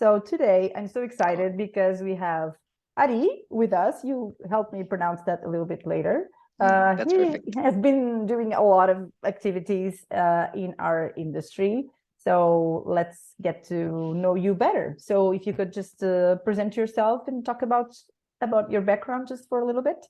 So today I'm so excited because we have Ari with us. You help me pronounce that a little bit later. That's He perfect. has been doing a lot of activities in our industry. So let's get to know you better. So if you could just present yourself and talk about your background just for a little bit.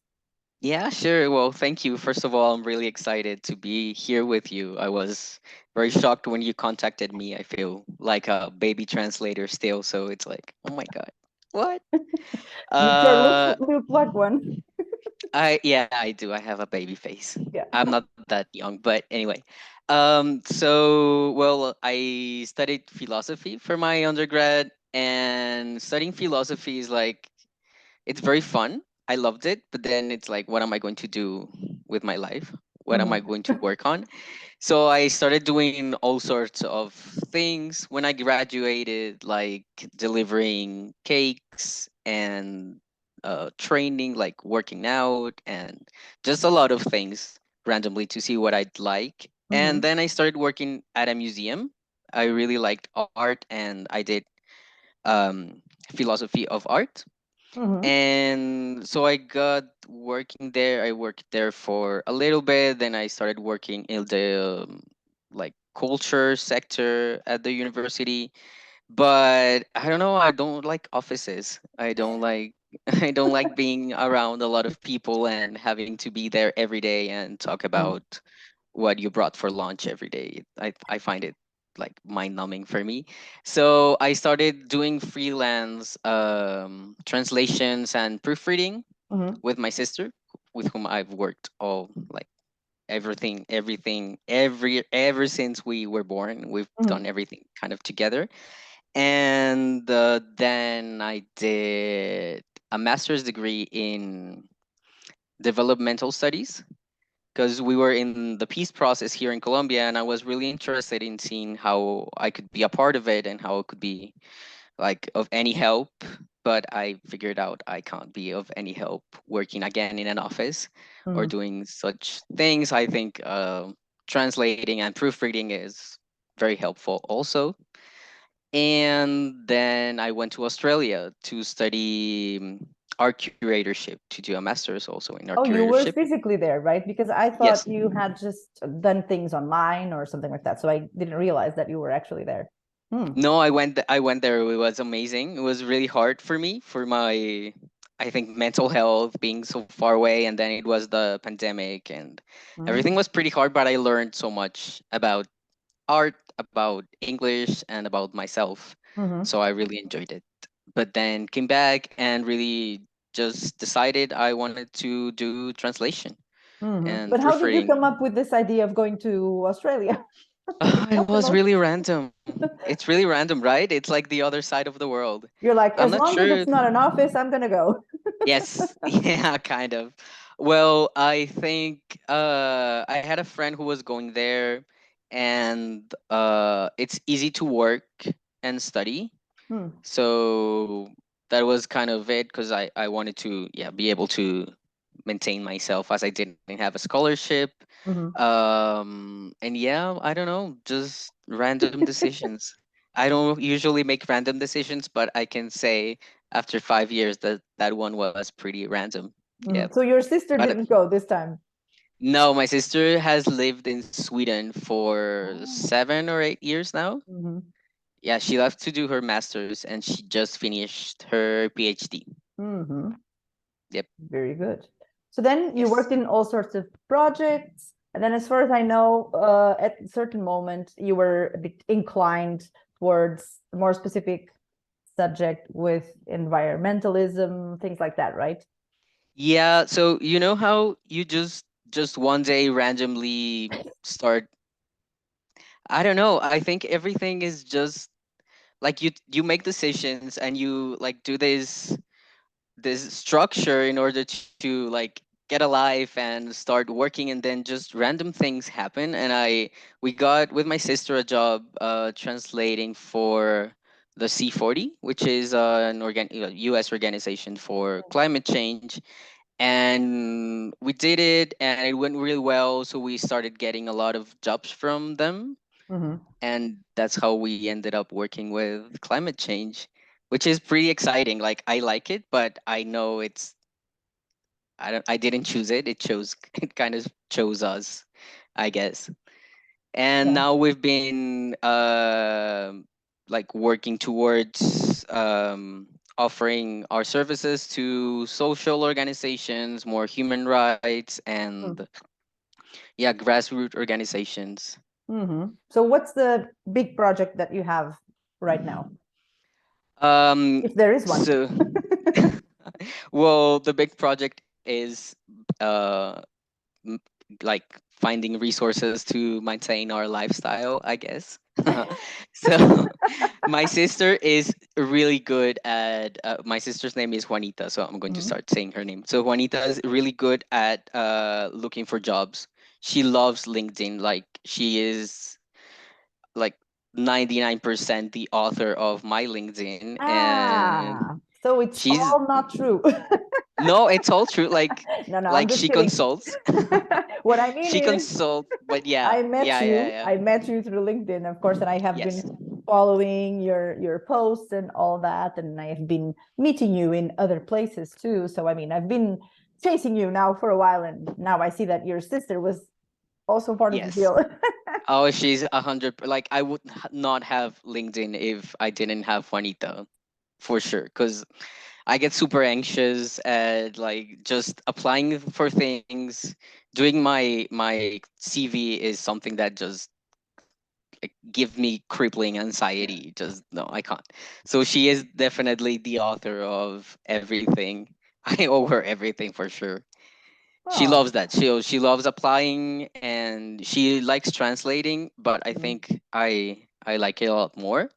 Yeah, sure. Well, thank you. First of all, I'm really excited to be here with you. I was very shocked when you contacted me. I feel like a baby translator still, so it's like, oh my God, what? You sure Uh, look like one. yeah, I do. I have a baby face. Yeah. I'm not that young, but anyway. Well, I studied philosophy for my undergrad, and studying philosophy is like it's very fun. I loved it, but then it's like, what am I going to do with my life? What am I Mhm. going to work on? So I started doing all sorts of things when I graduated, like delivering cakes and training, like working out, and just a lot of things randomly to see what I'd like. And Mhm. then I started working at a museum. I really liked art, and I did um, philosophy of art, Mhm. and so I got working there. I worked there for a little bit. Then I started working in the like culture sector at the university. But I don't know. I don't like offices. I don't like. I don't like being around a lot of people and having to be there every day and talk Mhm. about what you brought for lunch every day. I find it like mind numbing for me. So I started doing freelance translations and proofreading Mhm. with my sister, with whom I've worked all like ever since we were born. We've done Mhm. everything kind of together. And then I did a master's degree in developmental studies because we were in the peace process here in Colombia, and I was really interested in seeing how I could be a part of it and how it could be like of any help. But I figured out I can't be of any help working again in an office or Mhm. doing such things. I think translating and proofreading is very helpful also. And then I went to Australia to study art curatorship, to do a master's also in art Oh, you were curatorship. physically there, right? Because I Yes. thought you had just done things online or something like that. So I didn't realize that you were actually there. Hmm. No, I went there. It was amazing. It was really hard for me for my I think mental health being so far away, and then it was the pandemic and everything Mm. was pretty hard, but I learned so much about art, about English, and about myself. Hmm. So I really enjoyed it. But then came back and really just decided I wanted to do translation Hmm. and But how did you proofreading. come up with this idea of going to Australia? Because It that's the was most. really random. It's really random, right? It's like the other side of the world. You're like, I'm as not long as sure. it's not an office, I'm gonna go. Yes, yeah, kind of. Well, I think I had a friend who was going there, and it's easy to work and study. Hmm. So that was kind of it because I wanted to, yeah, be able to maintain myself as I didn't have a scholarship. Hmm. And yeah, I don't know, just random decisions. I don't usually make random decisions, but I can say after 5 years that that one was pretty random. Yeah. So your sister But didn't go this time. no, my sister has lived in Sweden for Oh. 7 or 8 years now. Hmm. Yeah, she left to do her master's and she just finished her PhD. Hmm. Yep. Very good. So then you Yes. worked in all sorts of projects. And then, as far as I know, at a certain moment, you were a bit inclined towards a more specific subject with environmentalism, things like that, right? Yeah, so you know how you just one day randomly start. I don't know. I think everything is just like you make decisions and you like do this structure in order to like get a life and start working, and then just random things happen. And we got with my sister a job translating for the C40, which is US organization for climate change. And we did it and it went really well, so we started getting a lot of jobs from them, Hmm. and that's how we ended up working with climate change. which is pretty exciting. Like I like it, but I know I didn't choose it. It chose it kind of chose us, I guess. And Yeah. now we've been like working towards offering our services to social organizations, more human rights, and yeah, grassroots organizations. So what's the big project that you have right now, Um, if there is one? so, well, the big project is uh, m- like finding resources to maintain our lifestyle, I guess. So, my sister is really good at. My sister's name is Juanita, so I'm going to Mhm. start saying her name. So Juanita is really good at looking for jobs. She loves LinkedIn. Like she is like 99% the author of my LinkedIn, and So it's she's all not true. no, it's all true. No, no, I'm like just she kidding. consults. What I mean She is, consult, but yeah, yeah, yeah, yeah. I met you through LinkedIn, of course, and I have been Yes, following your posts and all that, and I have been meeting you in other places too. So I mean, I've been chasing you now for a while, and now I see that your sister was also part of the yes. deal. Oh, she's 100. Like I would not have LinkedIn if I didn't have Juanita, for sure. Because I get super anxious at like just applying for things. Doing my CV is something that just like give me crippling anxiety. Just no, I can't. So she is definitely the author of everything. I owe her everything for sure. She Oh. loves that. She loves applying and she likes translating, but I Mhm. think I like it a lot more.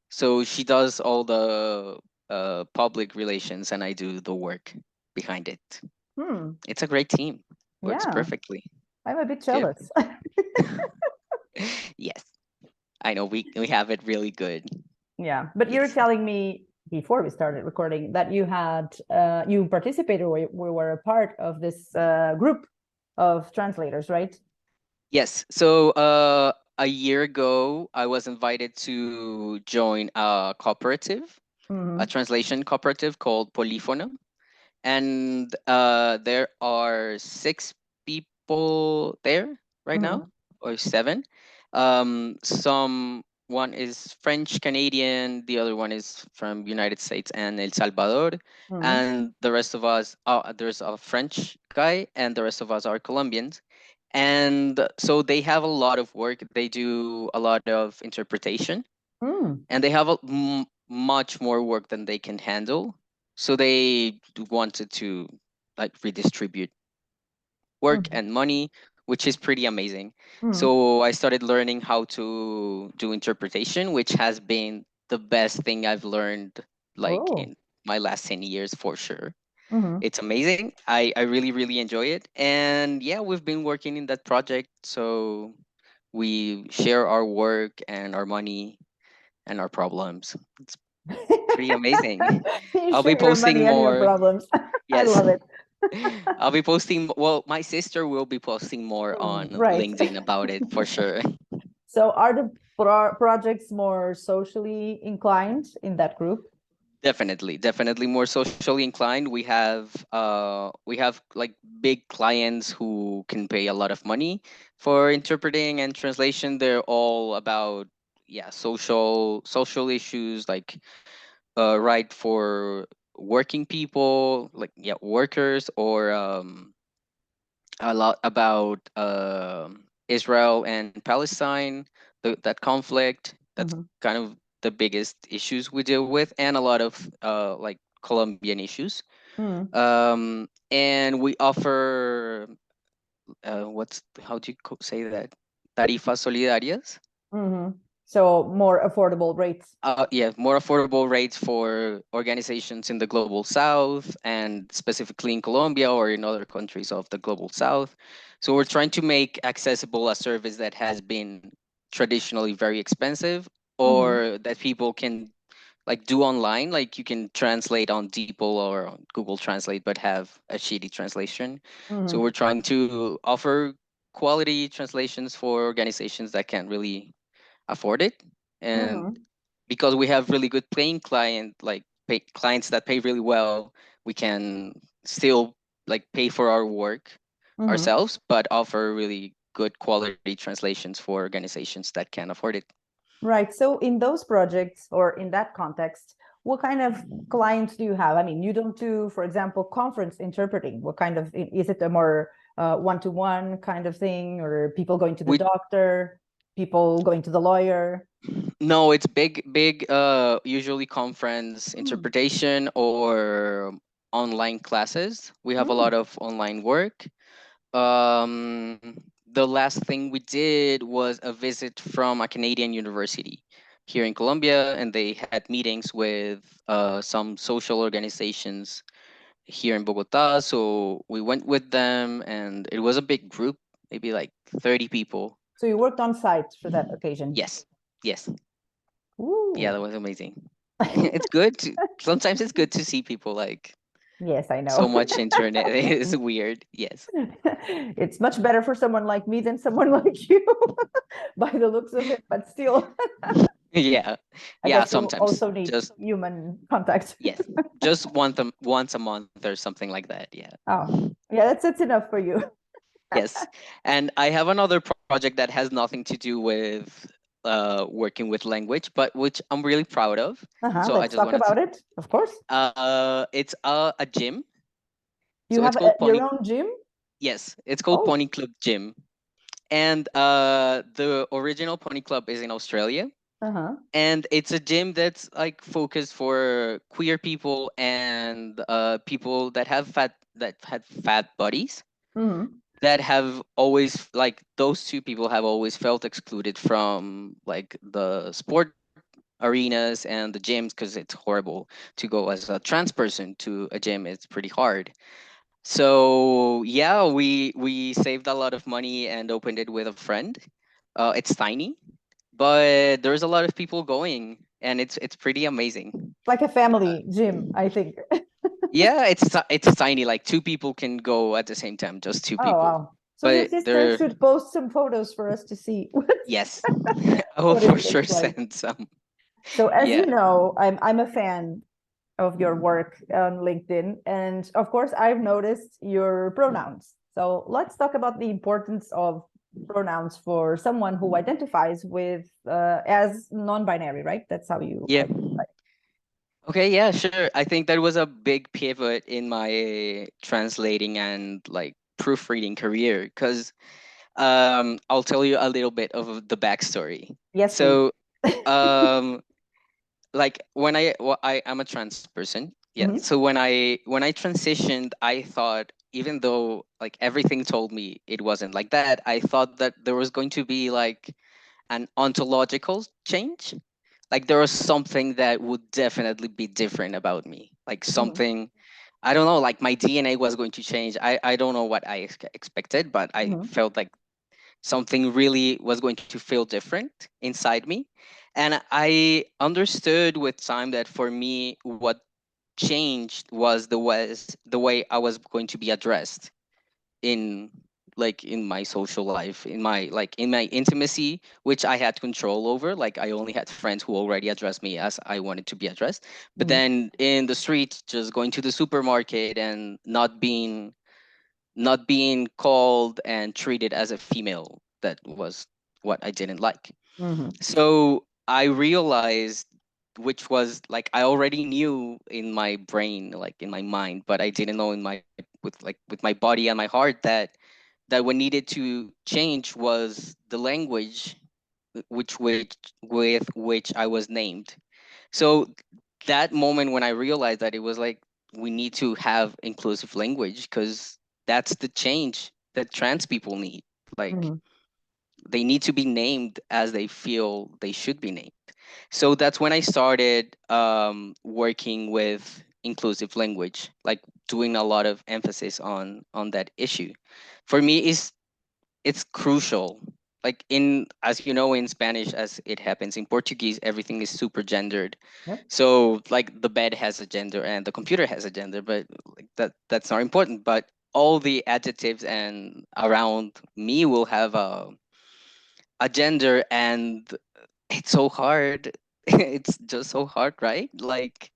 So she does all the public relations and I do the work behind it. Hmm. It's a great team. Works Yeah, perfectly. I'm a bit Yeah. jealous. Yes. I know we have it really good. Yeah, but you're Yes. telling me before we started recording that you had you participated or you were a part of this group of translators, right? Yes. So a year ago I was invited to join a cooperative, a Mm-hmm. translation cooperative called Polyphona. And there are 6 people there right now, Mm-hmm. or 7. Some one is French Canadian, the other one is from United States and El Salvador, Mm-hmm. and the rest of us, there's a French guy, and the rest of us are Colombians. And so they have a lot of work. They do a lot of interpretation, Mm. and they have much more work than they can handle. So they wanted to like redistribute work Mm-hmm. and money, which is pretty amazing. Mm-hmm. So I started learning how to do interpretation, which has been the best thing I've learned like Oh. in my last 10 years for sure. Mm-hmm. It's amazing. I really, really enjoy it. And yeah, we've been working in that project. So we share our work and our money and our problems. It's pretty amazing. You I'll be share your posting money and your more. problems. I Yes. love it. I'll be posting. Well, my sister will be posting more on Right. LinkedIn about it for sure. So are the projects more socially inclined in that group? Definitely, definitely more socially inclined. We have like big clients who can pay a lot of money for interpreting and translation. They're all about yeah, social issues like right for working people, like yeah, workers, or a lot about Israel and Palestine, that conflict. That's Mm-hmm. kind of the biggest issues we deal with, and a lot of like Colombian issues. Mm-hmm. And we offer what's how do you say that? Tarifas solidarias. Mm-hmm. So more affordable rates. Yeah, more affordable rates for organizations in the global south and specifically in Colombia or in other countries of the global south. So we're trying to make accessible a service that has been traditionally very expensive Mm-hmm. or that people can like do online, like you can translate on DeepL or on Google Translate, but have a shitty translation. So Mm-hmm. we're trying to offer quality translations for organizations that can't really afford it. And Mm-hmm. because we have really good paying client, like clients that pay really well, we can still like pay for our work ourselves, but offer really good quality translations for organizations that can't afford it. Right. So in those projects or in that context, what kind of clients do you have? I mean, you don't do, for example, conference interpreting. What kind of, is it a more one-to-one kind of thing, or people going to the We doctor, people going to the lawyer? No, it's big usually conference Mm. interpretation or online classes. We have a Mm. lot of online work. Um, the last thing we did was a visit from a Canadian university here in Colombia, and they had meetings with some social organizations here in Bogota. So we went with them, and it was a big group, maybe like 30 people. So you worked on site for that occasion. Yes, yes, yeah, Ooh. that was amazing. It's good to sometimes it's good to see people like Yes, I so know. much internet is weird. Yes. It's much better for someone like me than someone like you, by the looks of it, but still, Yeah. I Yeah, guess you sometimes. also need Just human contact. yes. Just once a month or something like that. Yeah. Oh, yeah, that's enough for you. Yes. And I have another project that has nothing to do with working with language, but which I'm really proud of. So I Let's just talk wanted to about it, of course. it's a gym. You So it's have called your Pony. own gym? Yes, it's called Oh. Pony Club Gym. And the original Pony Club is in Australia, Uh-huh. and it's a gym that's like focused for queer people and people that had fat bodies, Hmm. that have always like those two people have always felt excluded from like the sport arenas and the gyms, because it's horrible to go as a trans person to a gym. It's pretty hard. So yeah, we saved a lot of money and opened it with a friend. It's tiny, but there's a lot of people going, and it's pretty amazing. Like a Uh, family gym, I think. yeah, it's tiny. Like two people can go at the same time, just two Oh, people. wow. So your But sister they're should post some photos for us to see yes, I will what it for sure looks like. send some. So as you Yeah, know, I'm a fan of your work on LinkedIn. And of course, I've noticed your pronouns. So let's talk about the importance of pronouns for someone who identifies with as non-binary, right? That's how you yeah. identify. Okay, yeah, sure. I think that was a big pivot in my translating and like proofreading career, because I'll tell you a little bit of the backstory. Yes, please. So, um, like I am a trans person. Yeah. Hmm. So when I transitioned, I thought, even though like everything told me it wasn't like that, I thought that there was going to be like an ontological change. Like there was something that would definitely be different about me. Like Hmm. something, I don't know, like my DNA was going to change. I don't know what I expected, but I Hmm. felt like something really was going to feel different inside me. And I understood with time that for me, what changed was the way I was going to be addressed in like in my social life, in my like in my intimacy, which I had control over. Like I only had friends who already addressed me as I wanted to be addressed. But Hmm. then in the street, just going to the supermarket and not being called and treated as a female, that was what I didn't like. Hmm. So I realized, which was like I already knew in my brain, like in my mind, but I didn't know in my with my body and my heart, that what needed to change was the language which with which I was named. So that moment when I realized that, it was like, we need to have inclusive language, because that's the change that trans people need. Like Hmm. they need to be named as they feel they should be named. So that's when I started working with inclusive language, like doing a lot of emphasis on that issue. For me, is it's crucial. Like in, as you know, in Spanish, as it happens in Portuguese, everything is super gendered. Yep. So like the bed has a gender and the computer has a gender, but like that's not important. But all the adjectives and around me will have a gender, and it's so hard. It's just so hard, right? Like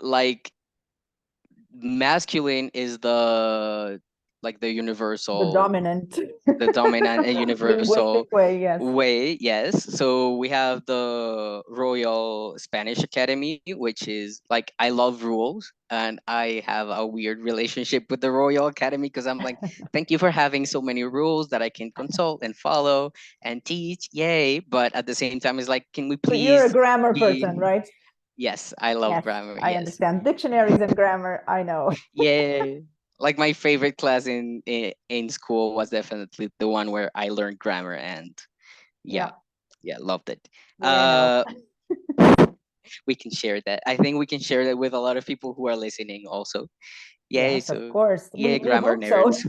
like masculine is the like the The universal, dominant the dominant and linguistic universal way, yes. way. Yes, so we have the Royal Spanish Academy, which is like, I love rules, and I have a weird relationship with the Royal Academy because I'm like, thank you for having so many rules that I can consult and follow and teach, yay. But at the same time, it's like, can we So you're a please grammar person, be, right? yes, I love Yes, grammar, I yes. understand. Dictionaries and grammar, I know. Yeah, like my favorite class in school was definitely the one where I learned grammar, and Yeah, yeah, yeah, loved it. yeah, I know. uh we can share that. I think we can share that with a lot of people who are listening also. Yay, Yes, of so course. yay, We grammar hope so. nerds.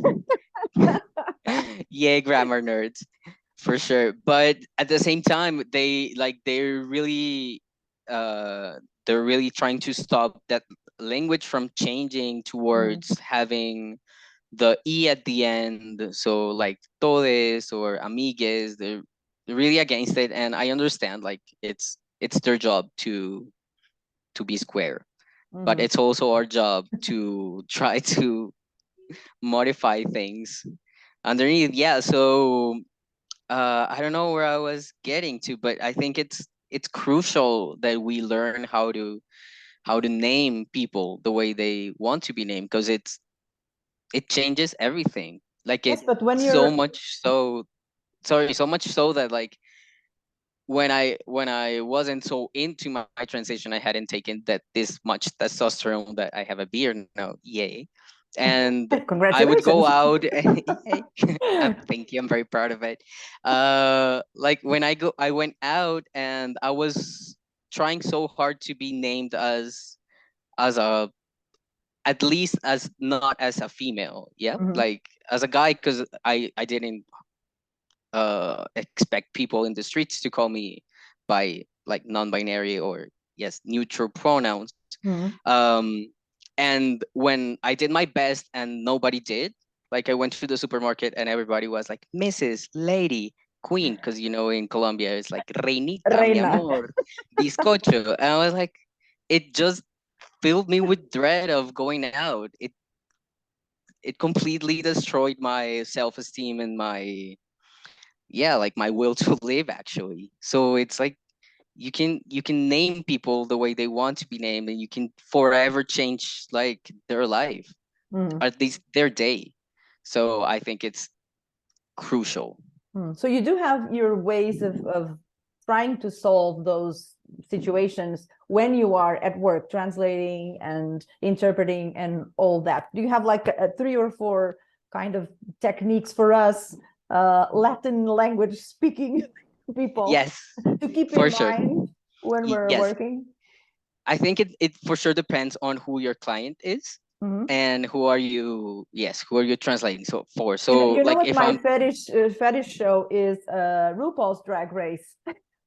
Yay, grammar nerds, for sure. But at the same time, uh they're really trying to stop that language from changing Mm, towards having the e at the end. So like todes or amigues, they're really against it, and I understand, like, it's their job to be square, but mhm. it's also our job to try to modify things underneath. Yeah, so I don't know where I was getting to, but I think it's crucial that we learn how to name people the way they want to be named, because it changes everything. Like, Yes, it but when so you're much so, sorry, so much so that, like, when I wasn't so into my transition, I hadn't taken that this much testosterone that I have a beard now. Yay. And I would go congratulations. out. Yay. Thank you. I'm very proud of it. Like, I went out and I was trying so hard to be named as a, at least as, not as a female. Yeah. Mhm, Like, as a guy, because I didn't expect people in the streets to call me by, like, non-binary or, yes, neutral pronouns. mhm. And when I did my best and nobody did, like, I went to the supermarket and everybody was like, Mrs. Lady, Queen, because in Colombia it's like Reinita, mi Reina. amor, bizcocho. And I was like, it just filled me with dread of going out. It completely destroyed my self-esteem and my, yeah, like, my will to live, actually. So it's like, you can name people the way they want to be named, and you can forever change, like, their life, Mhm. or at least their day. So I think it's crucial. So you do have your ways of trying to solve those situations when you are at work, translating and interpreting and all that. Do you have like three or four kind of techniques for us, Latin language speaking people, Yes, to keep in for sure. mind when we're Yes, working? I think it for sure depends on who your client is, Mhm. and who are you translating for. You know, So, you know like, what if my I'm, fetish show is RuPaul's Drag Race.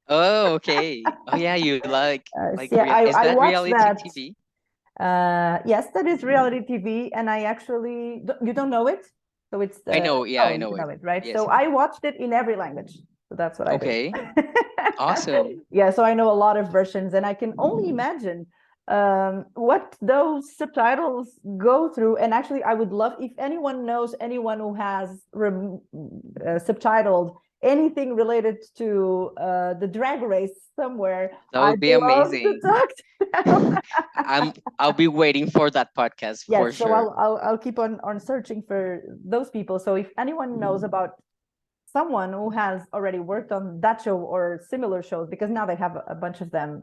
oh, okay, oh yeah, you like Yeah, real, is I that watched reality that. TV? Yes, that is reality TV, and I actually you don't know it, so it's I the know, yeah, oh I you know it. know it, right? Yes. So I watched it in every language, so that's what I do. Okay, awesome. Yeah, so I know a lot of versions, and I can only imagine what those subtitles go through. And actually, I would love if anyone knows anyone who has subtitled anything related to the drag race somewhere. That would I'd be love to amazing. talk to them. I'll be waiting for that podcast for Yes, so sure. I'll keep on searching for those people. So if anyone knows about someone who has already worked on that show or similar shows, because now they have a bunch of them,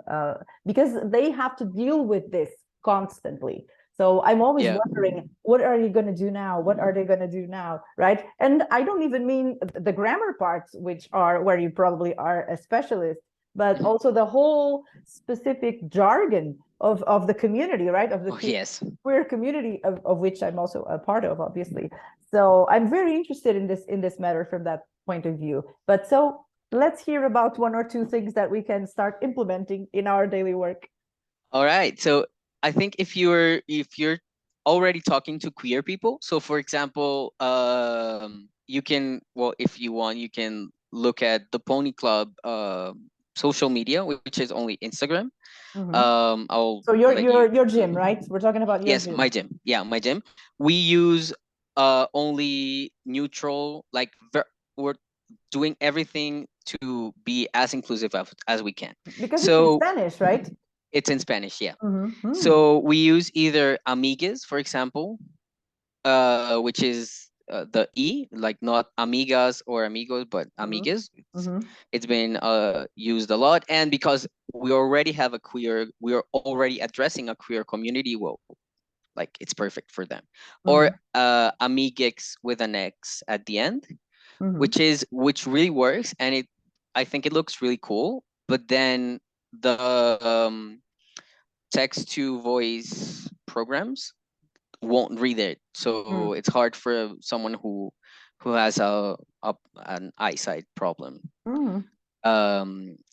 because they have to deal with this constantly. So I'm always Yeah. wondering, what are you going to do now? What are they going to do now? Right? And I don't even mean the grammar parts, which are where you probably are a specialist, but Mhm. also the whole specific jargon of the community, right? Of the Oh yes. queer community of which I'm also a part of, obviously. So I'm very interested in this matter from that point of view. But so let's hear about one or two things that we can start implementing in our daily work. All right. So I think if you're already talking to queer people, so for example, you can, well, if you want, you can look at the Pony Club social media, which is only Instagram. Mhm. I'll So let you. your gym, right? We're talking about your Yes, my gym. gym. Yeah, my gym. We use only neutral, like we're doing everything to be as inclusive as we can. Because it's in So Spanish, right? it's in Spanish, yeah. Mm-hmm. So we use either amigues, for example, which is the E, like not amigas or amigos, but Mm-hmm. amigues. Mm-hmm. It's been used a lot, and because we already have we are already addressing a queer community. Well, like it's perfect for them. Or Mm-hmm. amigues with an X at the end, Mm-hmm. which really works, and I think it looks really cool. But then the text to voice programs won't read it, so it's hard for someone who has an eyesight problem. Mm-hmm.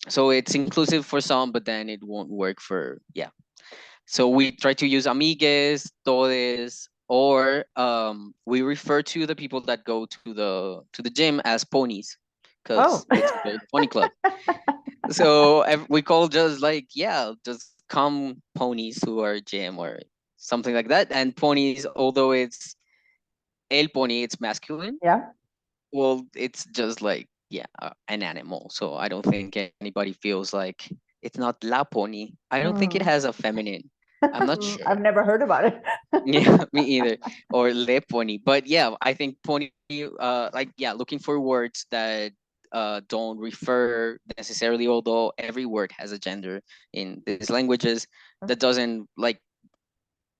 So it's inclusive for some, but then it won't work for, yeah. So we try to use amigues, todes, or we refer to the people that go to the gym as ponies, Oh. because it's called pony club. So we call just like, yeah, just come ponies who are gym or something like that. And ponies, although it's el pony, it's masculine. Yeah. Well, it's just like, yeah, an animal. So I don't think anybody feels like it's not la pony. I don't think it Mm. has a feminine. I'm not sure. I've never heard about it. Yeah, me either. Or le pony. But yeah, I think pony, like, yeah, looking for words that don't refer necessarily, although every word has a gender in these languages, that doesn't like,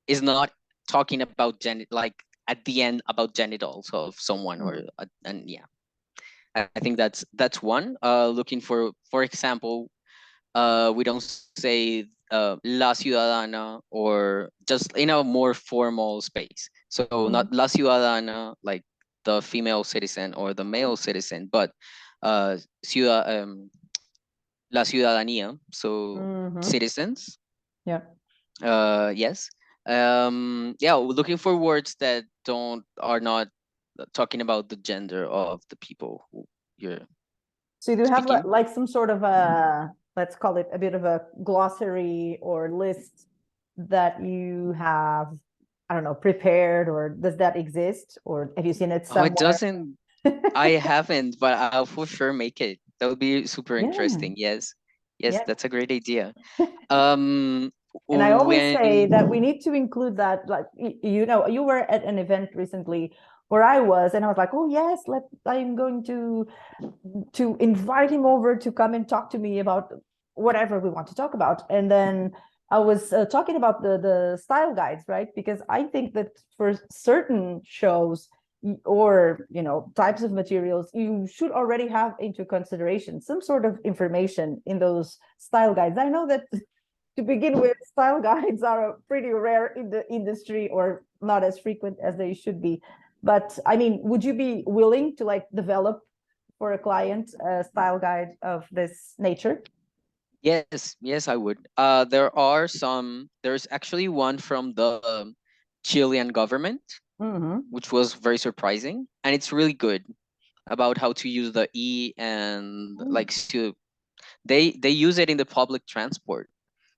is not talking about like at the end about genitals of someone, or Mm. and yeah, I think that's one. Looking for example, we don't say la ciudadana, or just in a more formal space. So not Mm. la ciudadana, like the female citizen or the male citizen, but uh, ciudad, la ciudadanía, so Mm-hmm. citizens. Yeah. Yes. Yeah, we're looking for words that don't are not talking about the gender of the people who you're So do you have speaking. like some sort of a, let's call it a bit of a glossary or list that you have, I don't know, prepared, or does that exist, or have you seen it Oh, it somewhere? doesn't. I haven't, but I'll for sure make it. That would be super Yeah. interesting. Yes. Yes, Yeah. that's a great idea. Um, And I always say that we when need to include that, like, you know, you were at an event recently where I was, and I was like, oh yes, I'm going to invite him over to come and talk to me about whatever we want to talk about. And then I was talking about the style guides, right? Because I think that for certain shows or, you know, types of materials, you should already have into consideration some sort of information in those style guides. I know that to begin with, style guides are pretty rare in the industry, or not as frequent as they should be. But I mean, would you be willing to like develop for a client a style guide of this nature? yes, I would. There's actually one from the Chilean government, Mm-hmm. which was very surprising, and it's really good about how to use the E, and like they use it in the public transport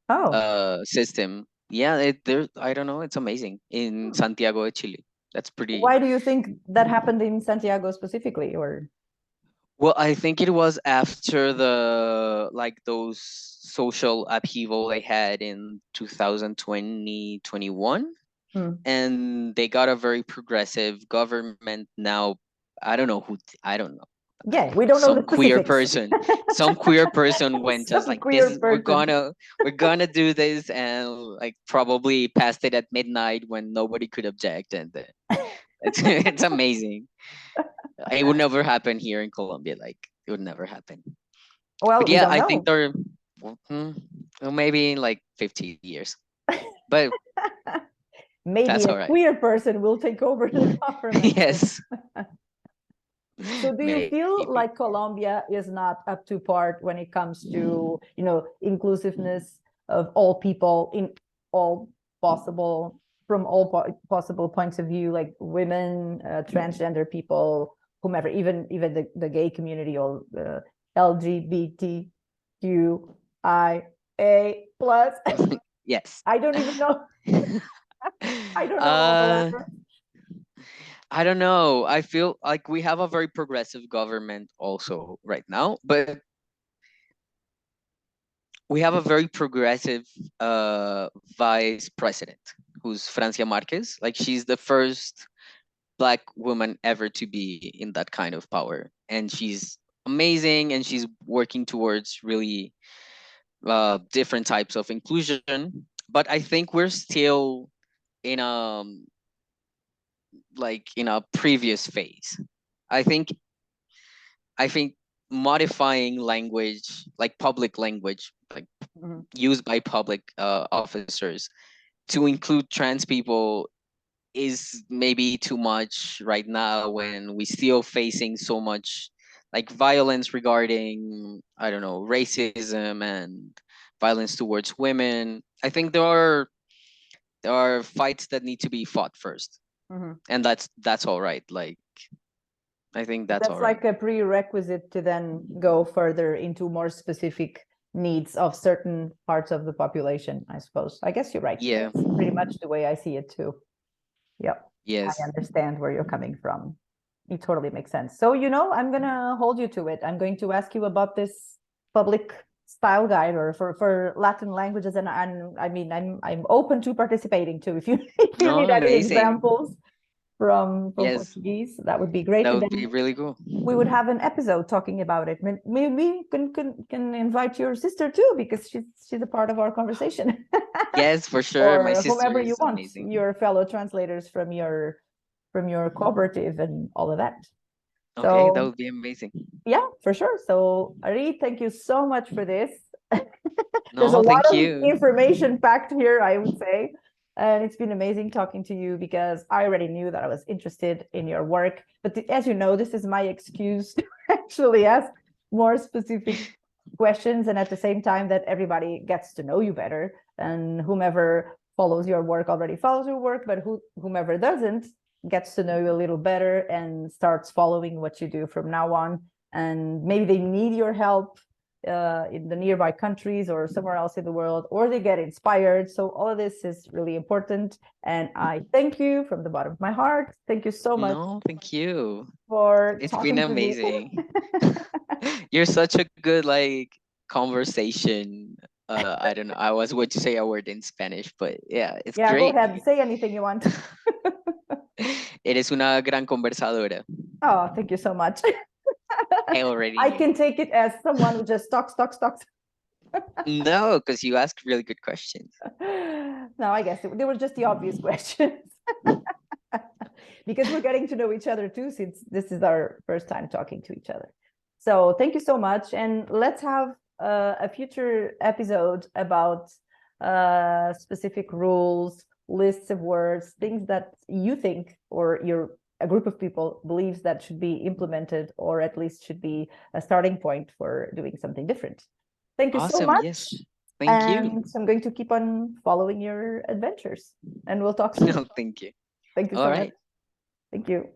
Oh, system. Yeah, there, I don't know, it's amazing in Santiago de Chile. That's pretty. why do you think that happened in Santiago specifically? Or Well, I think it was after the like those social upheaval they had in 2020 21, hmm. and they got a very progressive government now. I don't know who, I don't know. Yeah, we don't know the specifics. Some queer person went just Some like, this queer is, person. we're gonna do this, and like probably passed it at midnight when nobody could object, and it's it's amazing. It would never happen here in Colombia. Like, it would never happen. Well, But we yeah, don't I think know. they're, well, maybe in like 50 years. But Maybe that's a all right. queer person will take over the government. Yes, So do you feel maybe. like Colombia is not up to part when it comes to, you know, inclusiveness of all people in all possible, from all possible points of view, like women, transgender people, whomever, even the gay community, or LGBT? plus. Yes. I don't even know. I don't know all the uh, letters. I don't know. I feel like we have a very progressive government also right now, but we have a very progressive uh, vice president who's Francia Marquez. Like she's the first black woman ever to be in that kind of power, and she's amazing, and she's working towards really different types of inclusion. But I think we're still in a like in a previous phase. I think I think modifying language, like public language, like Mhm. used by public officers to include trans people is maybe too much right now when we still facing so much like violence regarding, I don't know, racism and violence towards women. I think there are fights that need to be fought first, Mhm. and that's all right. Like I think that's all That's right. like a prerequisite to then go further into more specific needs of certain parts of the population, I suppose. I guess you're right. Yeah. That's pretty much the way I see it too. Yep. I Yes. understand where you're coming from. It totally makes sense. So, I'm gonna hold you to it. I'm going to ask you about this public style guide or for Latin languages, and I mean I'm open to participating too. If you if you No, need any amazing. examples from Yes, Portuguese, that would be great. that And would be then really cool. we would have an episode talking about it. Maybe you can invite your sister too, because she's a part of our conversation. Yes, for sure. My Or sister whomever you is want, amazing. your fellow translators from your cooperative and all of that. Okay, that So would be amazing. yeah, for sure. So Ari, thank you so much for this. There's a No, lot thank of you. information packed here, I would say. And it's been amazing talking to you because I already knew that I was interested in your work. But as you know, this is my excuse to actually ask more specific questions. And at the same time, that everybody gets to know you better. And whomever follows your work already follows your work, but whomever doesn't gets to know you a little better and starts following what you do from now on. And maybe they need your help in the nearby countries or somewhere else in the world, or they get inspired. So all of this is really important. And I thank you from the bottom of my heart. Thank you so much No, thank you. for It's been talking to me. amazing. You're such a good like conversation. I don't know. I was going to say a word in Spanish, but yeah, it's Yeah, go great. ahead. Say anything you want. Eres una gran conversadora. Oh, thank you so much. I already I knew. can take it as someone who just talks. No, because you ask really good questions. No, I guess they were just the obvious questions. Because we're getting to know each other too, since this is our first time talking to each other. So thank you so much. And let's have a future episode about specific rules, lists of words, things that you think or a group of people believes that should be implemented, or at least should be a starting point for doing something different. Thank you so Awesome. Yes. much. Thank you. And I'm going to keep on following your adventures, and we'll talk soon. No, thank you. Thank you All so much. right. Thank you.